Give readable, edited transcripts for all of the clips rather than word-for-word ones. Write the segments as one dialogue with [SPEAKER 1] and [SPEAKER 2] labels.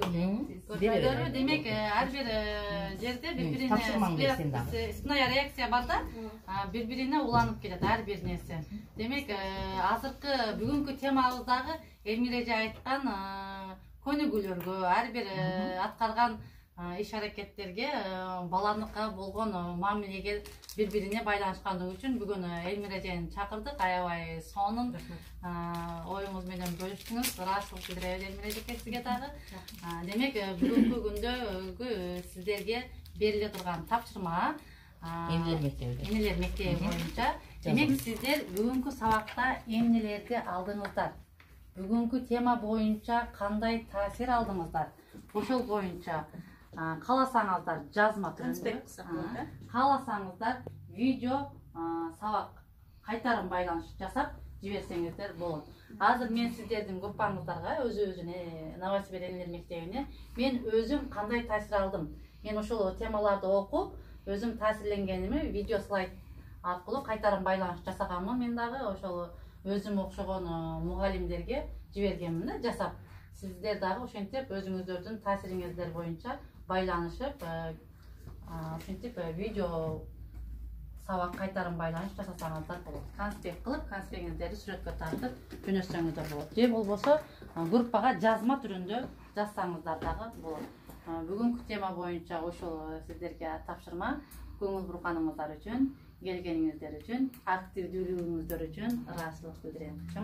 [SPEAKER 1] Көрдүңүзбү? Демек, ар бир жерде бири-бирине спинная реакция бар да, бири-бирине уланып келет ар бир нерсе. Демек, азыркы бүгүнкү темабыздагы Элмира эже айткан көнүгүүлөргө, ар бир аткарган иш-аракеттерге, баланыкка болгон мамилеге бири-бирине байланышкандыгы үчүн бүгүн Элмира эжени чакырдык. Аябай сонун оюңуз менен бөлүштүңүз. Ыраазычылык билдиребиз Элмира эжеке сизге дагы. Демек, бүгүнкү күндөгү сиздерге бериле турган тапшырма эмнелер мектеби боюнча. Демек, сиздер бүгүнкү сабакта эмнелерди алдыңыздар? Бүгүнкү тема боюнча кандай таасир алдыңыздар? Ошол боюнча кааласаңыздар жазма түрүндө, кааласаңыздар видео сабак кайтарым байланыш жасап жиберсеңиздер болот. Азыр мен сиздердин группаңыздарга, өзүбүздүн Новосибир Элмир мектебине мен өзүм кандай таасир алдым? Мен ошол темаларды окуп, өзүм таасирленгеними видео слайд аркылуу кайтарым байланыш жасаганмын. Мен дагы ошол өзүм окшогон мугалимдерге жибергенмин да, жасап. Сиздер дагы ошентип өзүңүздөрдүн таасириңиздер боюнча байланышып, ошентип видео сабак кайтарым байланыш жасасаңыздар болот. Конспект кылып, конспектиңиздерди сүрөткө тартып жөнөтсөңүздөр болот. Же болбосо группага жазма түрүндө жазсаңыздар дагы болот. Бүгүнкү тема боюнча ошол сиздерге тапшырма. Көңүл бурганыңыздар үчүн, келгениңиздер үчүн, активдүүлүгүңүздөр үчүн ыраазычылык билдирем. Чоң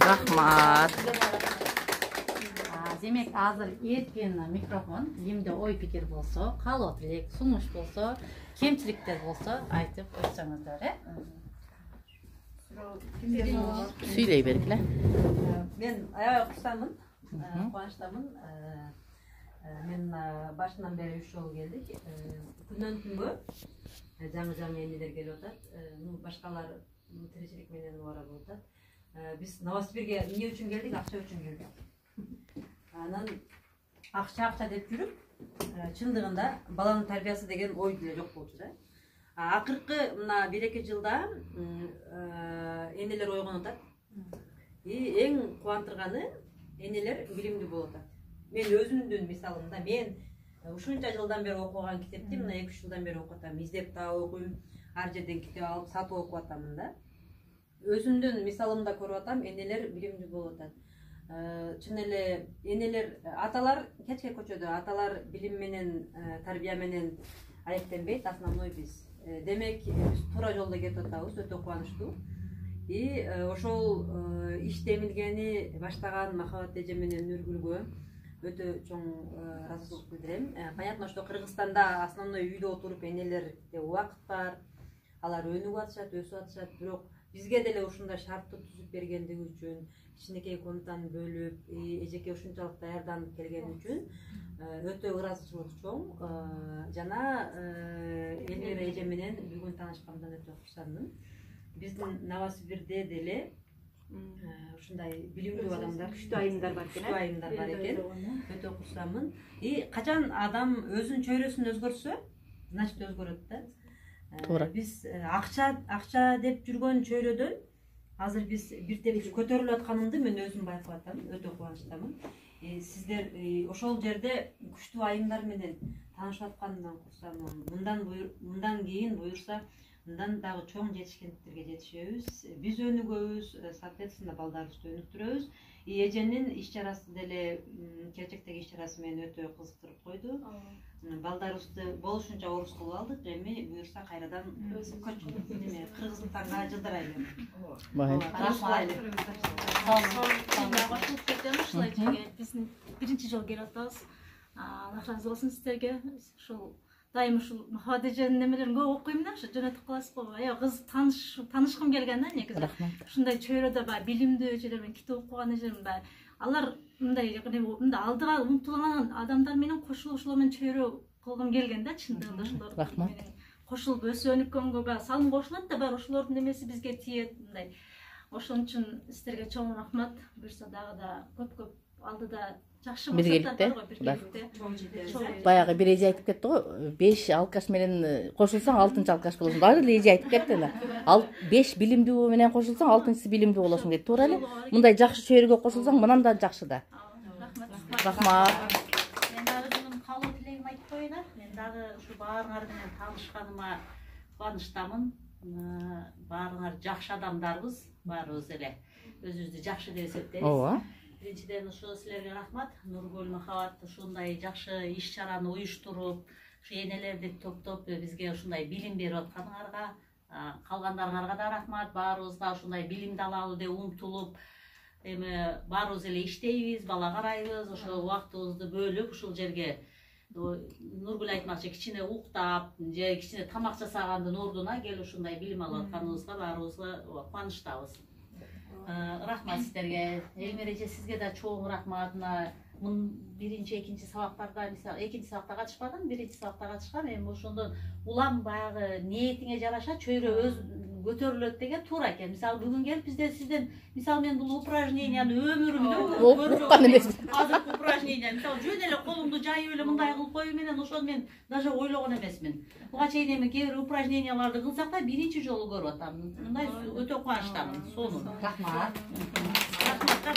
[SPEAKER 1] рахмат. Демек, азыр эркин микрофон, кимде ой пикир болсо, каалоо тилек, сунуш болсо, кемчиликтер болсо айтып өтсөңүздөр,
[SPEAKER 2] Сүйлөй бергиле.
[SPEAKER 3] Мен аябай курсамын, кубанычтамын. Мен башынан бери 3 жолу келдик. Күнөн күнгө жаңы эмнелер келип атат. Башкалар тиричилик менен убара болуп атат. Биз Новосибирге эмне үчүн келдик? Акча үчүн келдик. Анан акча деп жүрүп, чындыгында баланын тарбиясы деген ой деле жок болчу да. Акыркы мына 1-2 жылда энелер ойгонуп атат. Эң кубандырганы энелер билимдүү болуп атат. Мен өзүмдүн мисалымда, мен ушунча жылдан бери окуган китепти мына 2-3 жылдан бери окуп атам. Издеп таап окуйм, ар жерден китеп алып сатып окуп атамын да. Өзүмдүн мисалымда көрүп атам, энелер билимдүү болуп атат. Чын эле энелер, аталар кечке көчөдө, аталар билим менен, тарбия менен алектенбейт, основной биз. Демек, биз туура жолдо кетип атабыз, өтө кубанычтуу. Ошол иштемилгени баштаган Махабат эже менен Нургүлгө өтө чоң ыраазычылык билдирем. Понятно, что Кыргызстанда основной үйдө отуруп энелерде убакыт бар, алар өнүгүп атышат, өсүп атышат, бирок бизге деле ушундай шартты түзүп бергендиги үчүн, кичинекей комнатаны бөлүп, эжеке ушунчалык даярданып келгени үчүн өтө ыраазычылык чоң. Жана Элмира эже менен бүгүн таанышканымдан өтө курсандым. Биздин Новосибирде деле ушундай билимдүү адамдар, күчтүү айымдар бар экен. Өтө курсамын. Качан адам өзүнүн чөйрөсүн өзгөрсө, значит өзгөрөт да. Биз акча деп жүргөн чөйрөдөн азыр биз бир тепкич көтөрүлүп атканымды мен өзүм байкап атам, өтө кубанычтамын. Сиздер ошол жерде күчтүү айымдар менен таанышып атканымдан курсамын. Мындан кийин буюрса, мындан дагы чоң жетишкендиктерге жетишебиз. Биз өнүгөбүз, соответственно балдарыбызды өнүктүрөбүз. Эженин иш-чарасы деле келечектеги иш-чарасы мени өтө кызыктырып койду. Балдарыбызды болушунча орус кылып алдык, эми буюрса кайрадан Кыргызстанга жылдырайлы.
[SPEAKER 4] Биздин биринчи жолу келип атабыз. Алла разы болсун сиздерге. Ушул дайым ушул Махабат эженин немелерин көп окуйм да, жөнөтүп каласыз го. Аябай кызык таанышкым келген да негизи. Ушундай чөйрөдө баягы билимдүү эжелер менен китеп окуган эжелер баягы алар мындай алдыга умтулган адамдар менен кошулуп ошолор менен чөйрө кылгым келген да, чындыгында ошолор менен кошулуп өсүп өнүккөнгө баягы салым кошулат да, баары ошолордун немеси бизге тиет мындай. Ошон үчүн сиздерге чоң рахмат. Буюрса дагы да көп алдыда жакшы
[SPEAKER 2] биргеликте баягы бир эже айтып кетти го, 5 алкаш менен кошулсаң 6-чы алкаш болосуң. Дагы эле эже айтып кетти да. 5 билимдүү менен кошулсаң 6-чысы билимдүү болосуң деп. Туура эле. Мындай жакшы чөйрөгө кошулсаң мындан да жакшы да. Рахмат.
[SPEAKER 5] коюңар. Мен дагы ушу баарыңар менен таанышканыма кубанычтамын. Баарыңар жакшы адамдарбыз, баарыбыз эле өзүбүздү жакшы деп эсептейбиз.
[SPEAKER 2] Ооба.
[SPEAKER 5] Биринчиден ушу силерге рахмат. Нургүл, Махабат ушундай жакшы иш-чараны уюштуруп, ушу энелерди топтоп бизге ушундай билим берип атканыңарга, калгандарыңарга да рахмат. Баарыбызга ушундай билимди алалы деп умтулуп, эми баарыбыз эле иштейбиз, бала карайбыз, ошо убактыбызды бөлүп ушул жерге Нургүл айтмакчы кичине уктап же кичине тамак жасагандын ордуна келип ушундай билим алып атканыбызга баарыбызга кубанычтабыз. Рахмат сиздерге. Элмир эже, сизге да чоң рахмат. Биринчи, экинчи сабактарда, мисалы, экинчи сабакта катышпадым, биринчи сабакта катышкан. Эми ошондон улам баягы ниетиңе жараша чөйрө өз көтөрүлөт деген туура экен. Мисалы, бүгүн келип бизде сизден, мисалы, мен бул упражненияны өмүрүмдө
[SPEAKER 2] уккан эмесмин.
[SPEAKER 5] Азыркы упражнение, мисалы, жөн эле колумду жайып эле мындай кылып коюу менен ошону мен даже ойлогон эмесмин. Буга чейин эми кээ бир упражненияларды кылсак да биринчи жолу көрүп атам. Мындай өтө кубанычтамын. Сонун.
[SPEAKER 1] Рахмат.
[SPEAKER 5] Рахматка